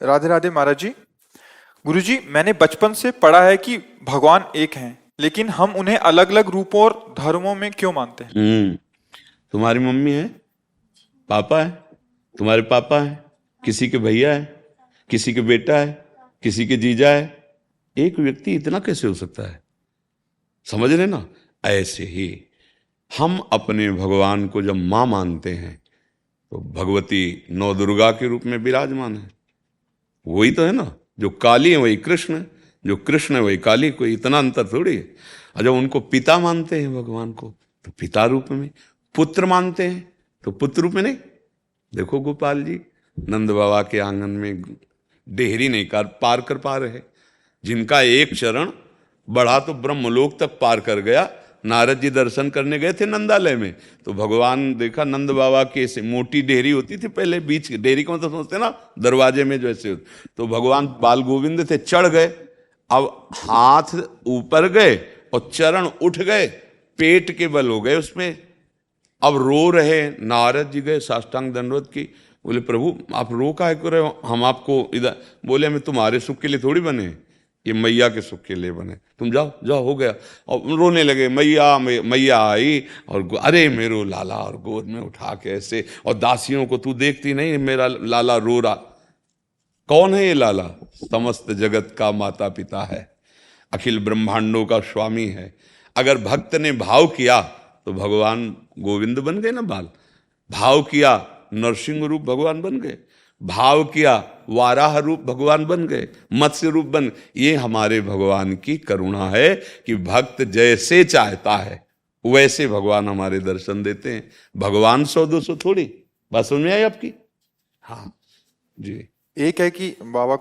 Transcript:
राधे राधे महाराज जी। गुरुजी, मैंने बचपन से पढ़ा है कि भगवान एक हैं, लेकिन हम उन्हें अलग अलग रूपों और धर्मों में क्यों मानते हैं? तुम्हारी मम्मी है, पापा है, तुम्हारे पापा है, किसी के भैया है, किसी के बेटा है, किसी के जीजा है। एक व्यक्ति इतना कैसे हो सकता है? समझ रहे ना? ऐसे ही हम अपने भगवान को जब मां मानते हैं तो भगवती नौ दुर्गा के रूप में विराजमान है। वही तो है ना, जो काली है वही कृष्ण है, जो कृष्ण है वही काली। कोई इतना अंतर थोड़ी है। और जब उनको पिता मानते हैं भगवान को तो पिता रूप में, पुत्र मानते हैं तो पुत्र रूप में। नहीं, देखो गोपाल जी, नंद बाबा के आंगन में डेहरी नहीं पार कर पा रहे। जिनका एक चरण बढ़ा तो ब्रह्मलोक तक पार कर गया। नारद जी दर्शन करने गए थे नंदालय में, तो भगवान देखा नंद बाबा की ऐसे मोटी डेहरी होती थी पहले, बीच की डेहरी को तो समझते ना, दरवाजे में जो ऐसे होते, तो भगवान बाल गोविंद थे, चढ़ गए। अब हाथ ऊपर गए और चरण उठ गए, पेट के बल हो गए उसमें। अब रो रहे। नारद जी गए, साष्टांग दंडवत की, बोले प्रभु आप रो काहे कर रहे हो? हम आपको इधर, बोले हमें तुम्हारे सुख के लिए थोड़ी बने, ये मैया के सुख के लिए बने, तुम जाओ जाओ हो गया। और रोने लगे। मैया मैया आई और अरे मेरो लाला, और गोद में उठा के ऐसे, और दासियों को, तू देखती नहीं मेरा लाला रो रहा। कौन है ये लाला? समस्त जगत का माता पिता है, अखिल ब्रह्मांडों का स्वामी है। अगर भक्त ने भाव किया तो भगवान गोविंद बन गए ना बाल। भाव किया नरसिंह रूप भगवान बन गए, भाव किया वाराह रूप भगवान बन गए, मत्स्य रूप बन। ये हमारे भगवान की करुणा है कि भक्त जैसे चाहता है वैसे भगवान हमारे दर्शन देते हैं। भगवान 100-200 थोड़ी। बात समझ में आई आपकी? हाँ जी। एक है कि बाबा का